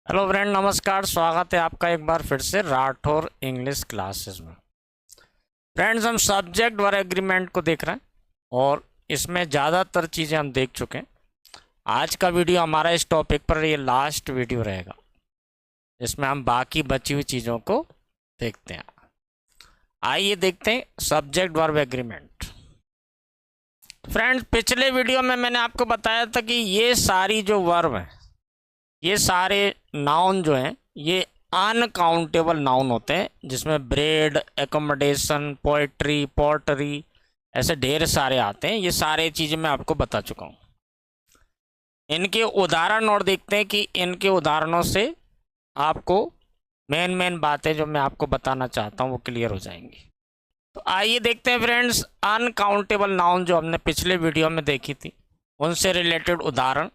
Hello friend, नमस्कार। स्वागत है आपका एक बार फिर से राठौर इंग्लिश क्लासेस में। फ्रेंड्स, हम सब्जेक्ट वर्ब एग्रीमेंट को देख रहे हैं और इसमें ज़्यादातर चीज़ें हम देख चुके हैं। आज का वीडियो हमारा इस टॉपिक पर ये लास्ट वीडियो रहेगा, जिसमें हम बाकी बची हुई चीज़ों को देखते हैं। आइए देखते हैं सब्जेक्ट वर्ब एग्रीमेंट। फ्रेंड्स, पिछले वीडियो में मैंने आपको बताया था कि ये सारी जो वर्ब हैं, ये सारे नाउन जो हैं, ये अनकाउंटेबल नाउन होते हैं, जिसमें ब्रेड, एकोमोडेशन, पोएट्री, पॉटरी, ऐसे ढेर सारे आते हैं। ये सारे चीज़ें मैं आपको बता चुका हूँ। इनके उदाहरण और देखते हैं कि इनके उदाहरणों से आपको मेन मेन बातें जो मैं आपको बताना चाहता हूँ वो क्लियर हो जाएंगी। तो आइए देखते हैं फ्रेंड्स, अनकाउंटेबल नाउन जो हमने पिछले वीडियो में देखी थी उनसे रिलेटेड उदाहरण,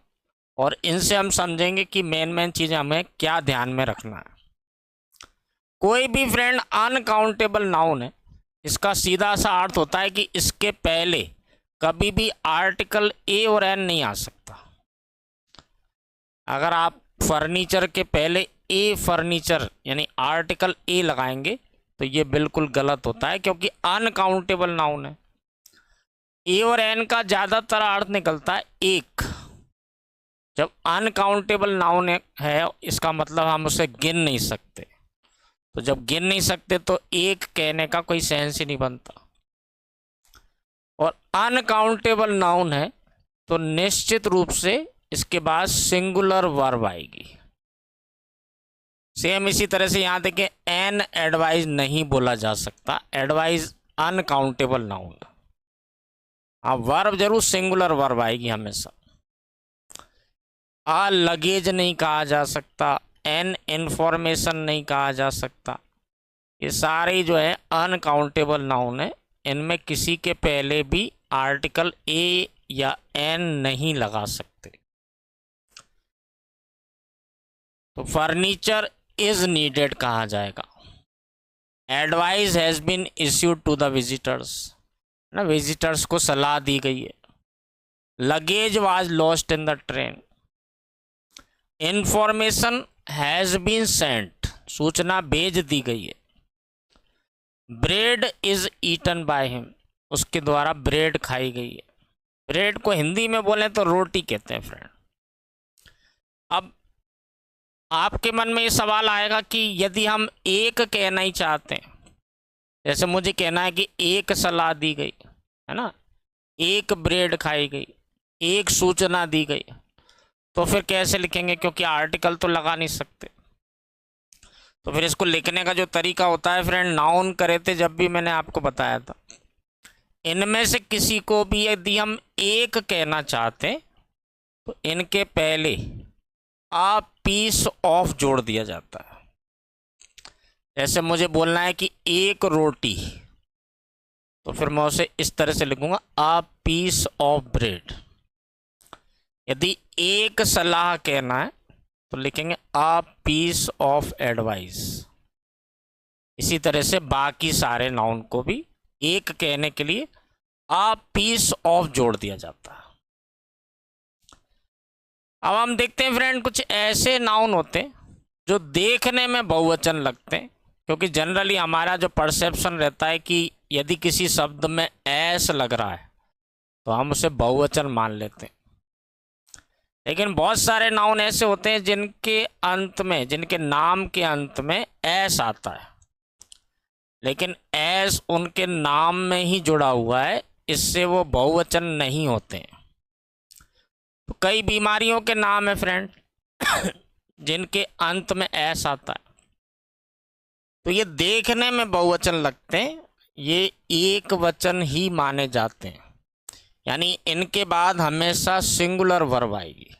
और इनसे हम समझेंगे कि मेन मेन चीज़ें हमें क्या ध्यान में रखना है। कोई भी फ्रेंड अनकाउंटेबल नाउन है, इसका सीधा सा अर्थ होता है कि इसके पहले कभी भी आर्टिकल ए और एन नहीं आ सकता। अगर आप फर्नीचर के पहले ए फर्नीचर यानी आर्टिकल ए लगाएंगे तो ये बिल्कुल गलत होता है, क्योंकि अनकाउंटेबल नाउन है। ए और एन का ज़्यादातर अर्थ निकलता है एक। जब अनकाउंटेबल नाउन है, इसका मतलब हम उसे गिन नहीं सकते। तो जब गिन नहीं सकते तो एक कहने का कोई सेंस ही नहीं बनता। और अनकाउंटेबल नाउन है तो निश्चित रूप से इसके बाद सिंगुलर वर्ब आएगी। सेम इसी तरह से यहाँ देखिए, एन एडवाइज नहीं बोला जा सकता। Advise uncountable noun. हाँ, वर्ब जरूर सिंगुलर वर्ब आएगी हमेशा। आ लगेज नहीं कहा जा सकता, एन इंफॉर्मेशन नहीं कहा जा सकता। ये सारे जो है अनकाउंटेबल नाउन है। इनमें किसी के पहले भी आर्टिकल ए या एन नहीं लगा सकते। तो फर्नीचर इज नीडेड कहा जाएगा। Advice has been issued to the visitors, ना, विजिटर्स को सलाह दी गई है। Luggage was lost in the train. Information has been sent, सूचना भेज दी गई है। Bread is eaten by him, उसके द्वारा ब्रेड खाई गई है। ब्रेड को हिंदी में बोलें तो रोटी कहते हैं फ्रेंड। अब आपके मन में ये सवाल आएगा कि यदि हम एक कहना ही चाहते हैं, जैसे मुझे कहना है कि एक सलाह दी गई है ना, एक ब्रेड खाई गई, एक सूचना दी गई, तो फिर कैसे लिखेंगे? क्योंकि आर्टिकल तो लगा नहीं सकते। तो फिर इसको लिखने का जो तरीका होता है फ्रेंड, नाउन करे थे जब भी मैंने आपको बताया था, इनमें से किसी को भी यदि हम एक कहना चाहते हैं तो इनके पहले आ पीस ऑफ जोड़ दिया जाता है। जैसे मुझे बोलना है कि एक रोटी, तो फिर मैं उसे इस तरह से लिखूंगा, आ पीस ऑफ ब्रेड। यदि एक सलाह कहना है तो लिखेंगे आ पीस ऑफ एडवाइस। इसी तरह से बाकी सारे नाउन को भी एक कहने के लिए आ पीस ऑफ जोड़ दिया जाता है। अब हम देखते हैं फ्रेंड, कुछ ऐसे नाउन होते हैं जो देखने में बहुवचन लगते हैं, क्योंकि जनरली हमारा जो परसेप्शन रहता है कि यदि किसी शब्द में एस लग रहा है तो हम उसे बहुवचन मान लेते हैं। लेकिन बहुत सारे नाउन ऐसे होते हैं जिनके अंत में, जिनके नाम के अंत में एस आता है, लेकिन एस उनके नाम में ही जुड़ा हुआ है, इससे वो बहुवचन नहीं होते हैं। तो कई बीमारियों के नाम है फ्रेंड जिनके अंत में एस आता है, तो ये देखने में बहुवचन लगते हैं, ये एक वचन ही माने जाते हैं। यानी इनके बाद हमेशा सिंगुलर वर्ब आएगी।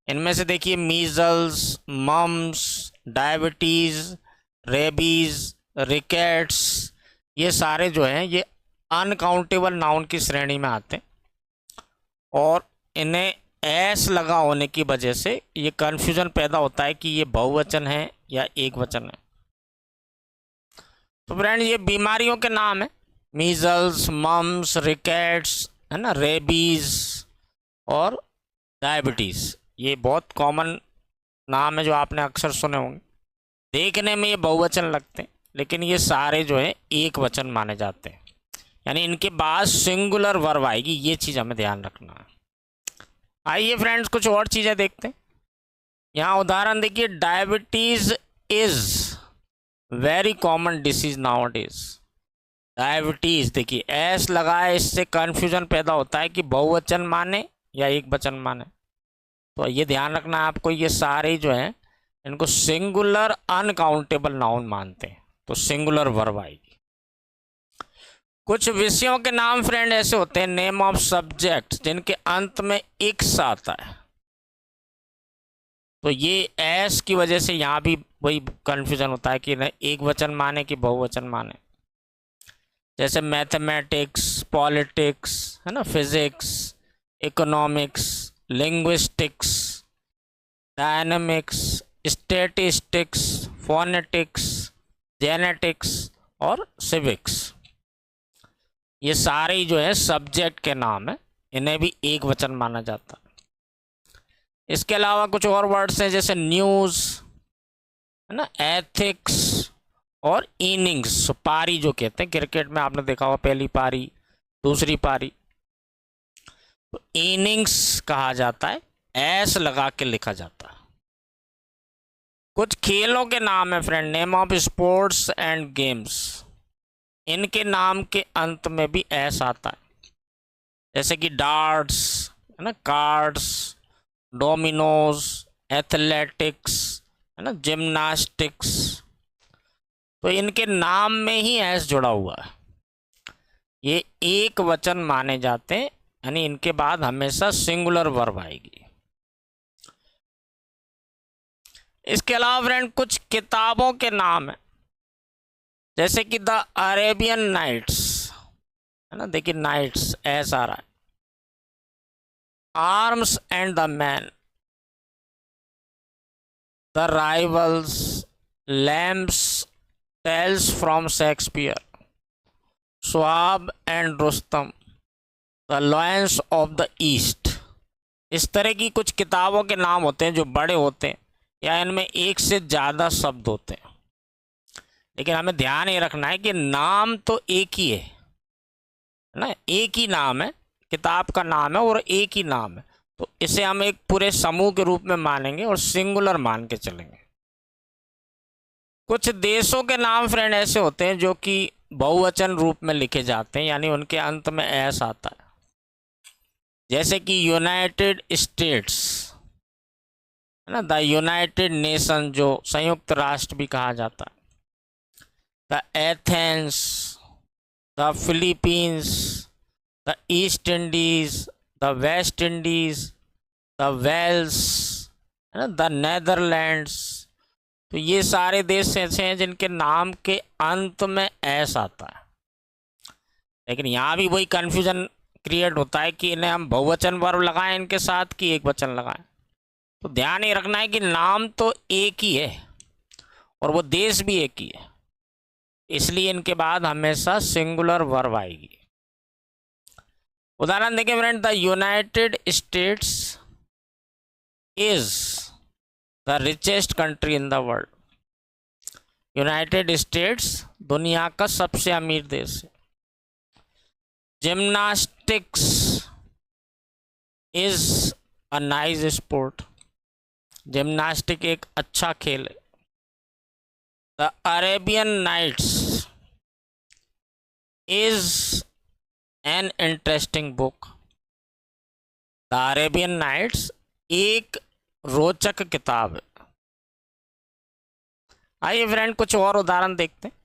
इनमें से देखिए, measles, mumps, diabetes, rabies, rickets, ये सारे जो हैं ये अनकाउंटेबल नाउन की श्रेणी में आते हैं, और इन्हें एस लगा होने की वजह से ये कन्फ्यूजन पैदा होता है कि ये बहुवचन है या एक वचन है। तो फ्रेंड, ये बीमारियों के नाम है, मीजल्स, मम्स, रिकेट्स, है ना, रेबीज़ और डायबिटीज़। ये बहुत कॉमन नाम है जो आपने अक्सर सुने होंगे। देखने में ये बहुवचन लगते हैं, लेकिन ये सारे जो है एक वचन माने जाते हैं, यानी इनके बाद सिंगुलर वर्ब आएगी। ये चीज़ हमें ध्यान रखना है। आइए फ्रेंड्स, कुछ और चीज़ें देखते हैं। यहाँ उदाहरण देखिए, diabetes is very common disease now days. Diabetes, देखिए एस लगा है, इससे कंफ्यूजन पैदा होता है कि बहुवचन माने या एक वचन माने। तो ये ध्यान रखना है आपको, ये सारे जो हैं इनको सिंगुलर अनकाउंटेबल नाउन मानते हैं, तो सिंगुलर वर्ब आएगी। कुछ विषयों के नाम फ्रेंड ऐसे होते हैं, नेम ऑफ सब्जेक्ट, जिनके अंत में इक्स आता है। तो ये एस की वजह से यहाँ भी वही कंफ्यूजन होता है कि एक वचन माने कि बहुवचन माने। जैसे मैथमेटिक्स, पॉलिटिक्स, है ना, physics, economics, linguistics, dynamics, statistics, phonetics, genetics और सिविक्स। ये सारे जो है सब्जेक्ट के नाम है, इन्हें भी एक वचन माना जाता है। इसके अलावा कुछ और वर्ड्स हैं, जैसे न्यूज़, है ना, एथिक्स और इनिंग्स। पारी जो कहते हैं, क्रिकेट में आपने देखा होगा पहली पारी, दूसरी पारी, तो इनिंग्स कहा जाता है, एस लगा के लिखा जाता है। कुछ खेलों के नाम है friend, name of sports and games. इनके नाम के अंत में भी एस आता है, जैसे कि डार्ट्स, है ना, कार्ड्स, डोमिनोज, एथलेटिक्स, है ना, जिम्नास्टिक्स। तो इनके नाम में ही एस जुड़ा हुआ है, ये एक वचन माने जाते हैं, यानी इनके बाद हमेशा सिंगुलर वर्ब आएगी। इसके अलावा फ्रेंड कुछ किताबों के नाम है, जैसे कि द अरेबियन नाइट्स, है ना, देखिए नाइट्स एस आ रहा है। Arms and the man, the rivals, lamps, tales from Shakespeare, Sohrab and Rustum, the lions of the East. इस तरह की कुछ किताबों के नाम होते हैं जो बड़े होते हैं, या इनमें एक से ज़्यादा शब्द होते हैं, लेकिन हमें ध्यान ये रखना है कि नाम तो एक ही है ना, एक ही नाम है, किताब का नाम है और एक ही नाम है, तो इसे हम एक पूरे समूह के रूप में मानेंगे और सिंगुलर मान के चलेंगे। कुछ देशों के नाम फ्रेंड ऐसे होते हैं जो कि बहुवचन रूप में लिखे जाते हैं, यानी उनके अंत में एस आता है, जैसे कि यूनाइटेड स्टेट्स, है ना, द यूनाइटेड नेशन, जो संयुक्त राष्ट्र भी कहा जाता है, the Athens, the Philippines, the East Indies, the West Indies, the Wales, है ना, द नेदरलैंड्स। तो ये सारे देश ऐसे हैं जिनके नाम के अंत में एस आता है, लेकिन यहाँ भी वही कन्फ्यूजन क्रिएट होता है कि इन्हें हम बहुवचन वर्ब लगाएं इनके साथ कि एक वचन लगाएं। तो ध्यान ये रखना है कि नाम तो एक ही है और वो देश भी एक ही है, इसलिए इनके बाद हमेशा सिंगुलर वर्ब आएगी। उदाहरण देखें friend, the United States is the richest country in the world. United States दुनिया का सबसे अमीर देश है। Gymnastics is a nice sport. Gymnastic एक अच्छा खेल है। The Arabian Nights is an interesting book. The Arabian Nights एक रोचक किताब है। आइए फ्रेंड कुछ और उदाहरण देखते हैं।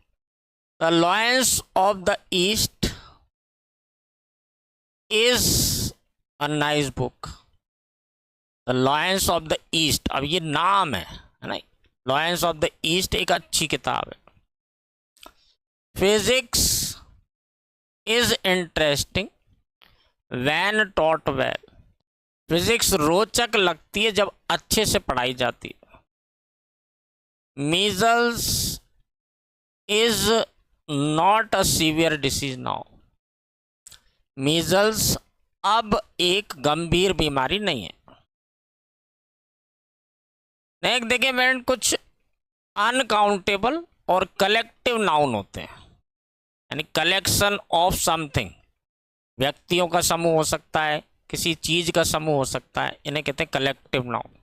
The lions of the east is a nice book. The lions of the east, अब ये नाम है ना, लॉयंस ऑफ द ईस्ट एक अच्छी किताब है। Physics is interesting when taught well. Physics रोचक लगती है जब अच्छे से पढ़ाई जाती है। Measles is not a severe disease now. Measles अब एक गंभीर बीमारी नहीं है। नेक्स्ट देखिए फ्रेंड, कुछ अनकाउंटेबल और कलेक्टिव नाउन होते हैं, यानी कलेक्शन ऑफ समथिंग। व्यक्तियों का समूह हो सकता है, किसी चीज का समूह हो सकता है, इन्हें कहते हैं कलेक्टिव नाउन।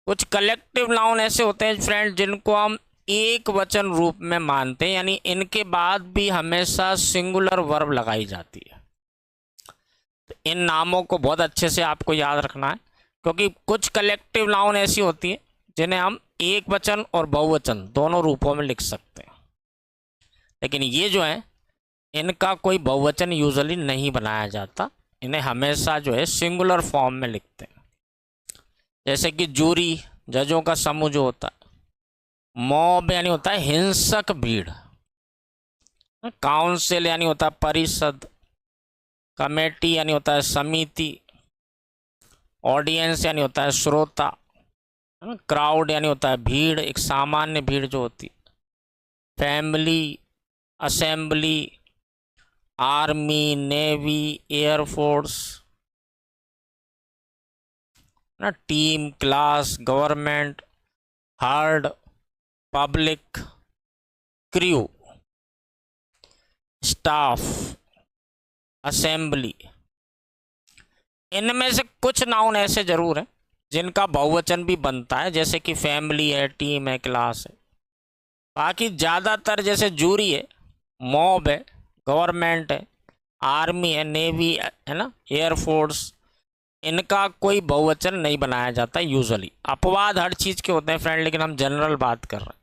कुछ कलेक्टिव नाउन ऐसे होते हैं फ्रेंड जिनको हम एक वचन रूप में मानते हैं, यानी इनके बाद भी हमेशा सिंगुलर वर्ब लगाई जाती है। तो इन नामों को बहुत अच्छे से आपको याद रखना है, क्योंकि कुछ कलेक्टिव नाउन ऐसी होती है जिन्हें हम एक वचन और बहुवचन दोनों रूपों में लिख सकते हैं, लेकिन ये जो है इनका कोई बहुवचन यूजुअली नहीं बनाया जाता, इन्हें हमेशा जो है सिंगुलर फॉर्म में लिखते हैं। जैसे कि जूरी, जजों का समूह जो होता है। मॉब यानी होता है हिंसक भीड़। काउंसिल यानी होता है परिषद। कमेटी यानी होता है समिति। ऑडियंस यानी होता है श्रोता। क्राउड यानी होता है भीड़, एक सामान्य भीड़ जो होती है। Family, assembly, army, navy, air force, ना team, class, government, herd, public, crew, staff, assembly. इनमें से कुछ नाउन ऐसे जरूर हैं जिनका बहुवचन भी बनता है, जैसे कि फैमिली है, टीम है, क्लास है। बाकी ज़्यादातर जैसे जूरी है, मॉब है, गवर्नमेंट है, आर्मी है, नेवी है ना, एयरफोर्स, इनका कोई बहुवचन नहीं बनाया जाता यूजुअली। अपवाद हर चीज़ के होते हैं फ्रेंड, लेकिन हम जनरल बात कर रहे हैं।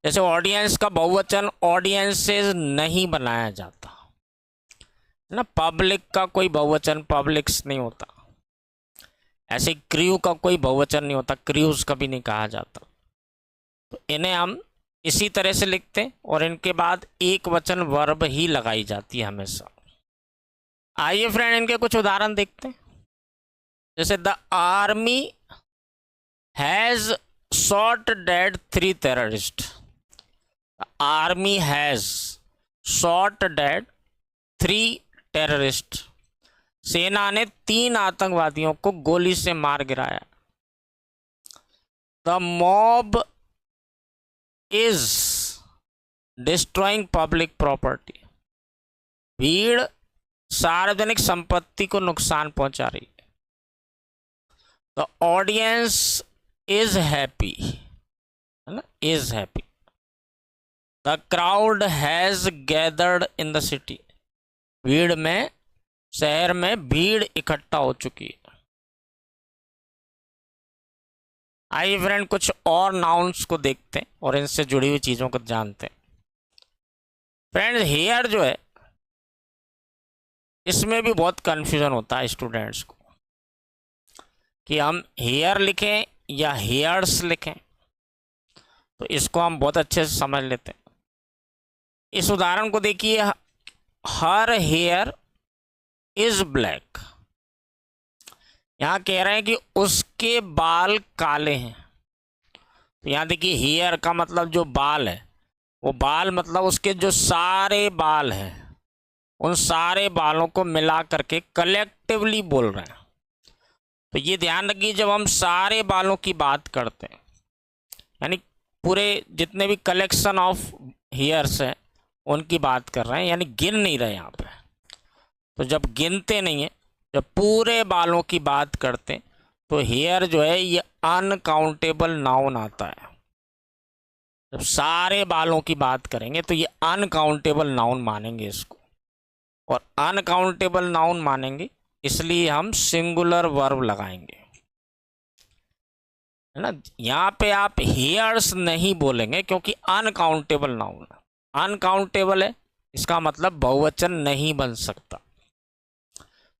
जैसे ऑडियंस का बहुवचन ऑडियंसेस नहीं बनाया जाता ना। पब्लिक का कोई बहुवचन पब्लिक्स नहीं होता। ऐसे क्रू का कोई बहुवचन नहीं होता, क्रूज कभी नहीं कहा जाता। तो इन्हें हम इसी तरह से लिखते हैं और इनके बाद एक वचन वर्ब ही लगाई जाती है हमेशा। आइए फ्रेंड इनके कुछ उदाहरण देखते हैं। जैसे the army has shot dead 3 terrorist. Army has shot dead 3 terrorist. सेना ने 3 आतंकवादियों को गोली से मार गिराया। The mob is destroying public property. भीड़ सार्वजनिक संपत्ति को नुकसान पहुंचा रही है। द ऑडियंस इज हैप्पी, है ना, is happy. The crowd has gathered in the city. भीड़ में, शहर में भीड़ इकट्ठा हो चुकी है। आइए फ्रेंड कुछ और नाउन्स को देखते हैं और इनसे जुड़ी हुई चीज़ों को जानते हैं। फ्रेंड हेयर जो है, इसमें भी बहुत कंफ्यूजन होता है स्टूडेंट्स को कि हम हेयर लिखें या हेयर्स लिखें। तो इसको हम बहुत अच्छे से समझ लेते हैं। इस उदाहरण को देखिए, हर हेयर इज ब्लैक। यहां कह रहे हैं कि उसके बाल काले हैं। तो यहां देखिए हेयर का मतलब जो बाल है, वो बाल मतलब उसके जो सारे बाल हैं, उन सारे बालों को मिला करके कलेक्टिवली बोल रहे हैं। तो ये ध्यान रखिए, जब हम सारे बालों की बात करते हैं, यानी पूरे जितने भी कलेक्शन ऑफ हेयर्स हैं उनकी बात कर रहे हैं, यानी गिन नहीं रहे यहाँ पे। तो जब गिनते नहीं है, जब पूरे बालों की बात करते हैं, तो हेयर जो है ये अनकाउंटेबल नाउन आता है। जब सारे बालों की बात करेंगे तो ये अनकाउंटेबल नाउन मानेंगे इसको, और अनकाउंटेबल नाउन मानेंगे इसलिए हम सिंगुलर वर्ब लगाएंगे, है ना। यहाँ पे आप हेयर्स नहीं बोलेंगे क्योंकि अनकाउंटेबल नाउन है। अनकाउंटेबल है, इसका मतलब बहुवचन नहीं बन सकता।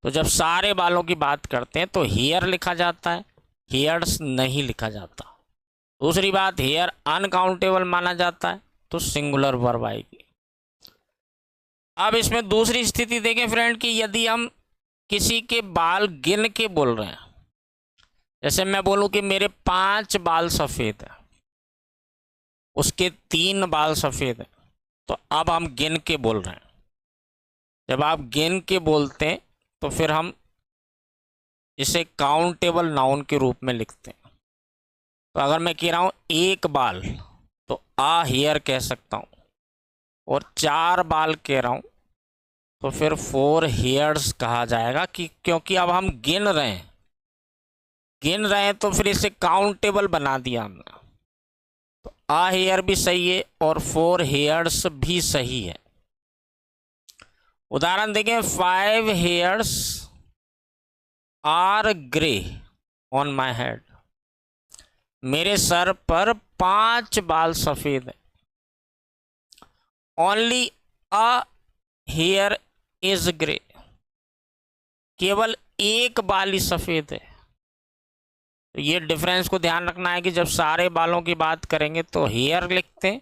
तो जब सारे बालों की बात करते हैं तो हेयर लिखा जाता है, हेयर्स नहीं लिखा जाता। दूसरी बात, हेयर अनकाउंटेबल माना जाता है तो सिंगुलर वर्ब आएगी। अब इसमें दूसरी स्थिति देखें फ्रेंड कि यदि हम किसी के बाल गिन के बोल रहे हैं, जैसे मैं बोलूं कि मेरे 5 बाल सफ़ेद हैं, उसके 3 बाल सफ़ेद हैं, तो अब हम गिन के बोल रहे हैं। जब आप गिन के बोलते हैं तो फिर हम इसे काउंटेबल नाउन के रूप में लिखते हैं। तो अगर मैं कह रहा हूँ एक बाल तो आ हेयर कह सकता हूँ, और 4 बाल कह रहा हूँ तो फिर 4 हेयर्स कहा जाएगा, कि क्योंकि अब हम गिन रहे हैं तो फिर इसे काउंटेबल बना दिया हमने। तो आ हेयर भी सही है और 4 हेयर्स भी सही है। उदाहरण देखें, 5 hairs are grey on my head. मेरे सर पर 5 बाल सफेद है। Only a hair is grey, केवल एक बाल ही सफेद है। तो ये डिफरेंस को ध्यान रखना है कि जब सारे बालों की बात करेंगे तो हेयर लिखते हैं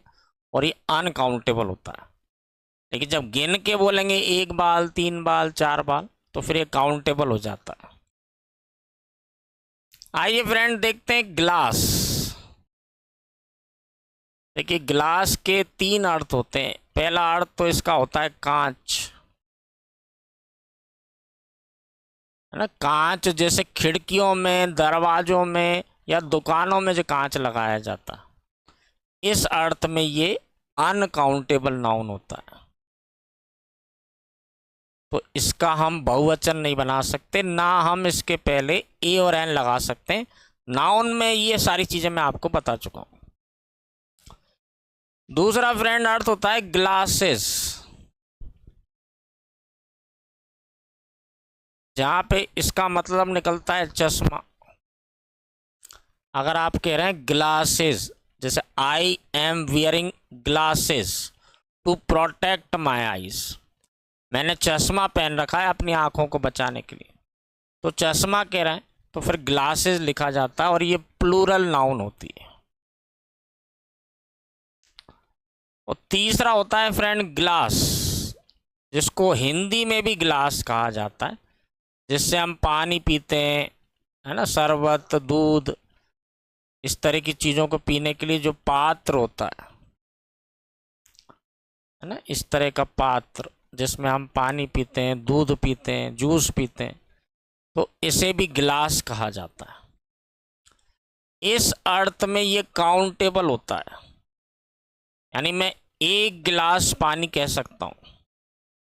और ये अनकाउंटेबल होता है, लेकिन जब गिन के बोलेंगे 1 बाल 3 बाल 4 बाल तो फिर ये काउंटेबल हो जाता है। आइए फ्रेंड देखते हैं ग्लास। देखिए ग्लास के 3 अर्थ होते हैं। पहला अर्थ तो इसका होता है कांच, है ना। कांच जैसे खिड़कियों में, दरवाजों में या दुकानों में जो कांच लगाया जाता, इस अर्थ में ये अनकाउंटेबल नाउन होता है। तो इसका हम बहुवचन नहीं बना सकते, ना हम इसके पहले ए और एन लगा सकते हैं। नाउन में ये सारी चीजें मैं आपको बता चुका हूं। दूसरा फ्रेंड अर्थ होता है ग्लासेस, जहां पे इसका मतलब निकलता है चश्मा। अगर आप कह रहे हैं ग्लासेस, जैसे I am wearing glasses to protect my eyes, मैंने चश्मा पहन रखा है अपनी आंखों को बचाने के लिए, तो चश्मा कह रहे हैं तो फिर ग्लासेस लिखा जाता है और ये प्लूरल नाउन होती है। और तीसरा होता है फ्रेंड ग्लास, जिसको हिंदी में भी ग्लास कहा जाता है, जिससे हम पानी पीते हैं, है ना, शरबत, दूध, इस तरह की चीज़ों को पीने के लिए जो पात्र होता है ना, इस तरह का पात्र जिसमें हम पानी पीते हैं, दूध पीते हैं, जूस पीते हैं, तो इसे भी ग्लास कहा जाता है। इस अर्थ में ये काउंटेबल होता है, यानी मैं 1 गिलास पानी कह सकता हूँ,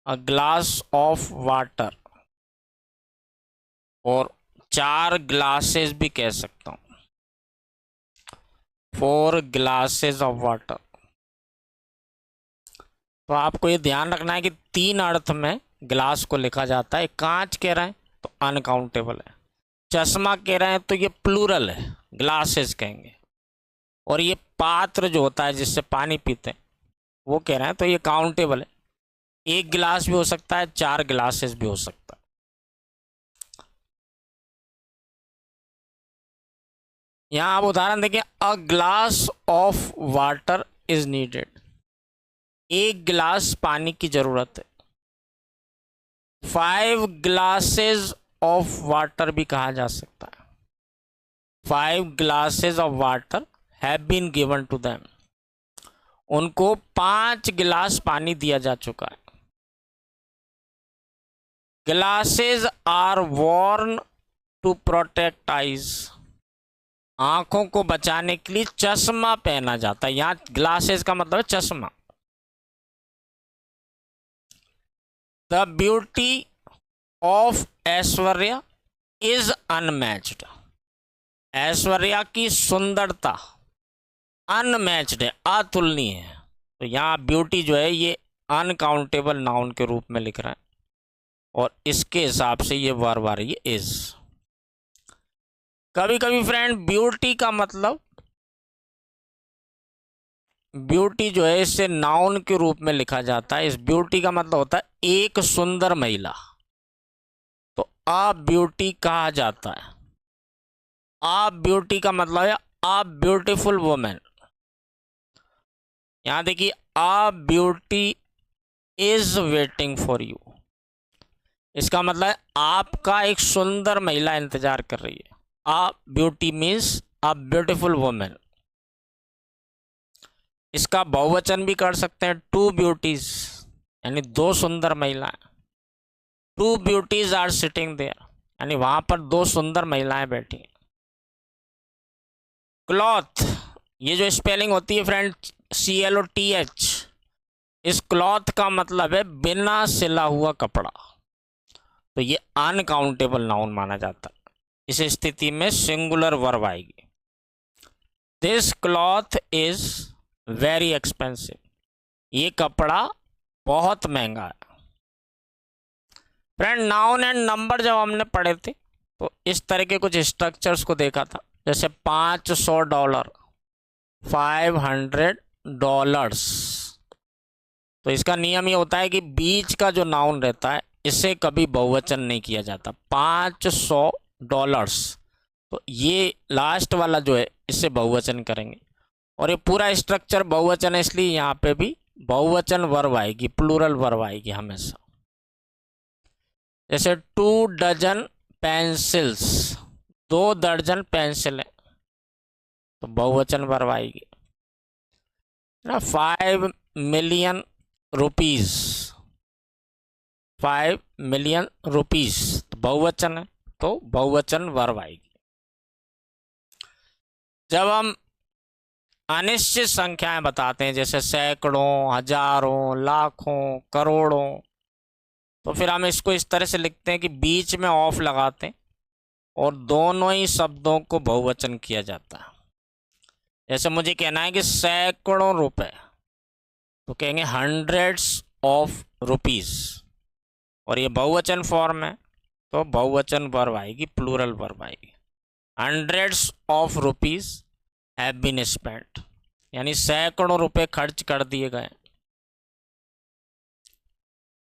अ ग्लास ऑफ वाटर, और 4 ग्लासेस भी कह सकता हूँ, 4 ग्लासेस ऑफ वाटर। तो आपको ये ध्यान रखना है कि 3 अर्थ में ग्लास को लिखा जाता है। कांच कह रहे हैं तो अनकाउंटेबल है, चश्मा कह रहे हैं तो ये प्लूरल है, ग्लासेस कहेंगे, और ये पात्र जो होता है जिससे पानी पीते हैं वो कह रहे हैं तो ये काउंटेबल है। 1 गिलास भी हो सकता है, 4 ग्लासेस भी हो सकता है। यहां आप उदाहरण देखिए, a glass of water is needed, 1 गिलास पानी की जरूरत है। 5 ग्लासेस ऑफ वाटर भी कहा जा सकता है, 5 glasses of water have been given to them, उनको 5 गिलास पानी दिया जा चुका है। Glasses are worn to protect eyes, आंखों को बचाने के लिए चश्मा पहना जाता है। यहां ग्लासेस का मतलब है चश्मा। The beauty of Aishwarya is unmatched, Aishwarya की सुंदरता अनमैच्ड है, अतुलनीय है। तो यहाँ ब्यूटी जो है ये अनकाउंटेबल नाउन के रूप में लिख रहा है, और इसके हिसाब से ये वर्ब आ रही है इज। कभी कभी फ्रेंड ब्यूटी का मतलब, ब्यूटी जो है इसे नाउन के रूप में लिखा जाता है। इस ब्यूटी का मतलब होता है एक सुंदर महिला, तो आ ब्यूटी कहा जाता है। आ ब्यूटी का मतलब है आ ब्यूटीफुल वुमेन। यहां देखिए, a beauty is waiting for you, इसका मतलब है आपका एक सुंदर महिला इंतजार कर रही है। आ ब्यूटी मीन्स आ ब्यूटीफुल वुमेन। इसका बहुवचन भी कर सकते हैं, 2 ब्यूटीज, यानी 2 सुंदर महिलाएं। 2 ब्यूटीज आर सिटिंग देयर, यानी वहां पर 2 सुंदर महिलाएं बैठी हैं। क्लॉथ, ये जो स्पेलिंग होती है फ्रेंड CLOTH, इस क्लॉथ का मतलब है बिना सिला हुआ कपड़ा, तो ये अनकाउंटेबल नाउन माना जाता है। इस स्थिति में सिंगुलर वर्ब आएगी। This cloth is very expensive, ये कपड़ा बहुत महंगा है। फ्रेंड नाउन एंड नंबर जब हमने पढ़े थे तो इस तरह के कुछ स्ट्रक्चर्स को देखा था, जैसे $500, $500। तो इसका नियम ये होता है कि बीच का जो नाउन रहता है इसे कभी बहुवचन नहीं किया जाता। $500, तो ये लास्ट वाला जो है इससे बहुवचन करेंगे, और ये पूरा स्ट्रक्चर बहुवचन है, इसलिए यहाँ पे भी बहुवचन वर्ब आएगी, प्लूरल वर्ब आएगी हमेशा। जैसे 2 डजन पेंसिल्स, 2 दर्जन पेंसिल है, तो बहुवचन वर्ब आएगी ना। 5 मिलियन रुपीज, 5 मिलियन रुपीज, तो बहुवचन है, तो बहुवचन वर्ब आएगी। जब हम अनिश्चित संख्याएं बताते हैं, जैसे सैकड़ों, हजारों, लाखों, करोड़ों, तो फिर हम इसको इस तरह से लिखते हैं कि बीच में ऑफ लगाते हैं और दोनों ही शब्दों को बहुवचन किया जाता है। जैसे मुझे कहना है कि सैकड़ों रुपए, तो कहेंगे हंड्रेड्स ऑफ रुपीज, और ये बहुवचन फॉर्म है, तो बहुवचन वर्ब आएगी, प्लूरल वर्ब आएगी। Hundreds of rupees have been spent, यानी सैकड़ों रुपए खर्च कर दिए गए।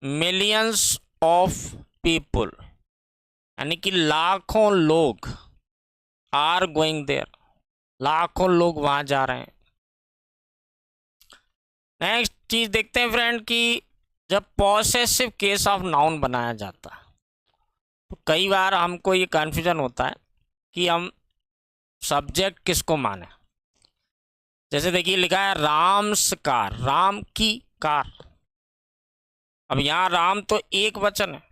मिलियंस ऑफ पीपुल, यानी कि लाखों लोग, आर गोइंग देयर, लाखों लोग वहां जा रहे हैं। नेक्स्ट चीज देखते हैं फ्रेंड कि जब पॉसेसिव केस ऑफ नाउन बनाया जाता है तो कई बार हमको ये कन्फ्यूजन होता है कि हम सब्जेक्ट किसको माने। जैसे देखिए लिखा है राम्स कार, राम की कार। अब यहाँ राम तो एक वचन है,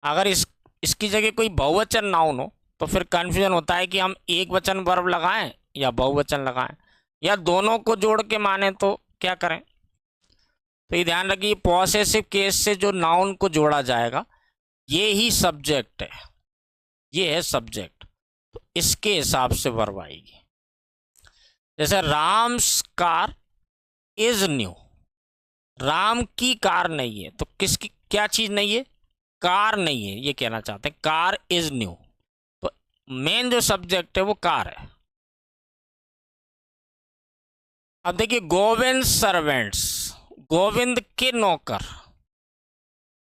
अगर इसकी जगह कोई बहुवचन नाउन हो तो फिर कन्फ्यूजन होता है कि हम एक वचन वर्ब लगाएं या बहुवचन लगाएं, या दोनों को जोड़ के माने तो क्या करें। तो ये ध्यान रखिए, पॉसेसिव केस से जो नाउन को जोड़ा जाएगा ये ही सब्जेक्ट है, ये है सब्जेक्ट, तो इसके हिसाब से वर्ब आएगी। जैसे Ram's car is new, Ram की कार नहीं है, तो किसकी क्या चीज नहीं है, कार नहीं है, ये कहना चाहते हैं। कार इज न्यू, तो मेन जो सब्जेक्ट है वो कार है। अब देखिए गोविंद सर्वेंट्स, गोविंद के नौकर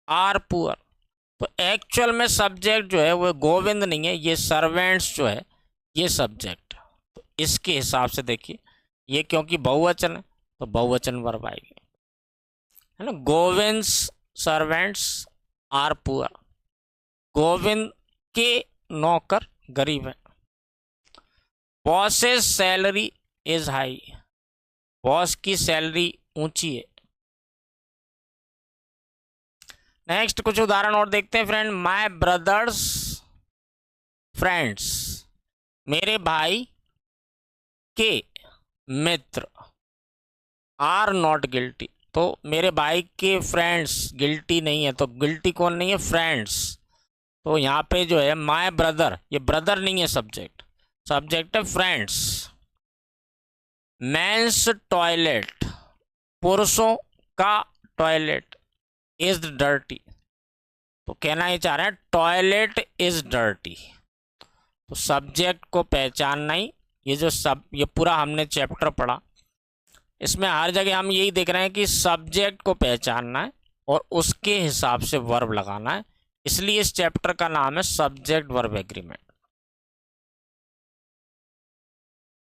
आर पुअर, तो एक्चुअल में सब्जेक्ट जो है वो गोविंद नहीं है, ये सर्वेंट्स जो है ये सब्जेक्ट। तो इसके हिसाब से देखिए, ये क्योंकि बहुवचन है तो बहुवचन वर्ब आएगी, है ना। Govind servants are poor, Govind के नौकर गरीब है। Bosses salary is high, boss की सैलरी ऊंची है। नेक्स्ट कुछ उदाहरण और देखते हैं फ्रेंड। माय ब्रदर्स फ्रेंड्स, मेरे भाई के मित्र आर नॉट गिल्टी, तो मेरे भाई के फ्रेंड्स गिल्टी नहीं है, तो गिल्टी कौन नहीं है, फ्रेंड्स। तो यहाँ पे जो है माय ब्रदर, ये ब्रदर नहीं है सब्जेक्ट, सब्जेक्ट है फ्रेंड्स। मेंस टॉयलेट, पुरुषों का टॉयलेट इज डर्टी, तो कहना ही चाह रहे हैं टॉयलेट इज डर्टी। तो सब्जेक्ट को पहचानना ही, ये जो ये पूरा हमने चैप्टर पढ़ा, इसमें हर जगह हम यही देख रहे हैं कि सब्जेक्ट को पहचानना है और उसके हिसाब से वर्ब लगाना है, इसलिए इस चैप्टर का नाम है सब्जेक्ट वर्ब एग्रीमेंट।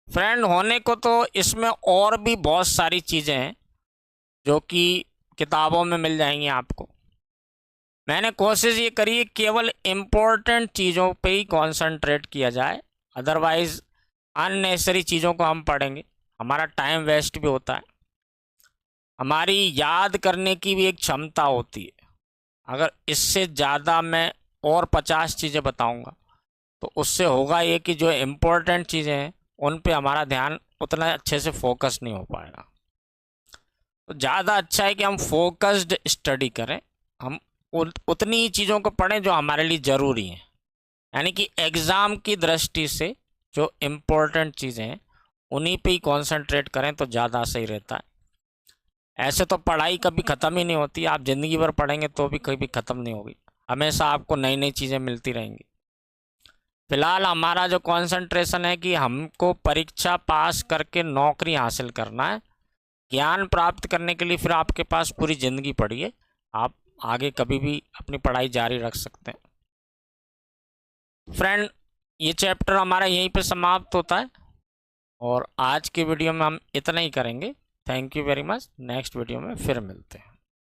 फ्रेंड होने को तो इसमें और भी बहुत सारी चीज़ें हैं जो कि किताबों में मिल जाएंगी आपको। मैंने कोशिश ये करी है केवल इम्पोर्टेंट चीज़ों पे ही कॉन्सेंट्रेट किया जाए, अदरवाइज अननेसेसरी चीज़ों को हम पढ़ेंगे, हमारा टाइम वेस्ट भी होता है, हमारी याद करने की भी एक क्षमता होती है। अगर इससे ज़्यादा मैं और 50 चीज़ें बताऊंगा तो उससे होगा ये कि जो इम्पोर्टेंट चीज़ें हैं उन पे हमारा ध्यान उतना अच्छे से फोकस नहीं हो पाएगा। तो ज़्यादा अच्छा है कि हम फोकस्ड स्टडी करें, हम उतनी ही चीज़ों को पढ़ें जो हमारे लिए ज़रूरी हैं, यानी कि एग्ज़ाम की दृष्टि से जो इम्पोर्टेंट चीज़ें हैं उन्हीं पे ही कॉन्सेंट्रेट करें तो ज़्यादा सही रहता है। ऐसे तो पढ़ाई कभी ख़त्म ही नहीं होती, आप ज़िंदगी भर पढ़ेंगे तो भी कभी ख़त्म नहीं होगी, हमेशा आपको नई नई चीज़ें मिलती रहेंगी। फिलहाल हमारा जो कंसंट्रेशन है कि हमको परीक्षा पास करके नौकरी हासिल करना है। ज्ञान प्राप्त करने के लिए फिर आपके पास पूरी ज़िंदगी पड़ी है, आप आगे कभी भी अपनी पढ़ाई जारी रख सकते हैं। फ्रेंड, ये चैप्टर हमारा यहीं पे समाप्त होता है और आज के वीडियो में हम इतना ही करेंगे। Thank you very much. Next video में फिर मिलते हैं।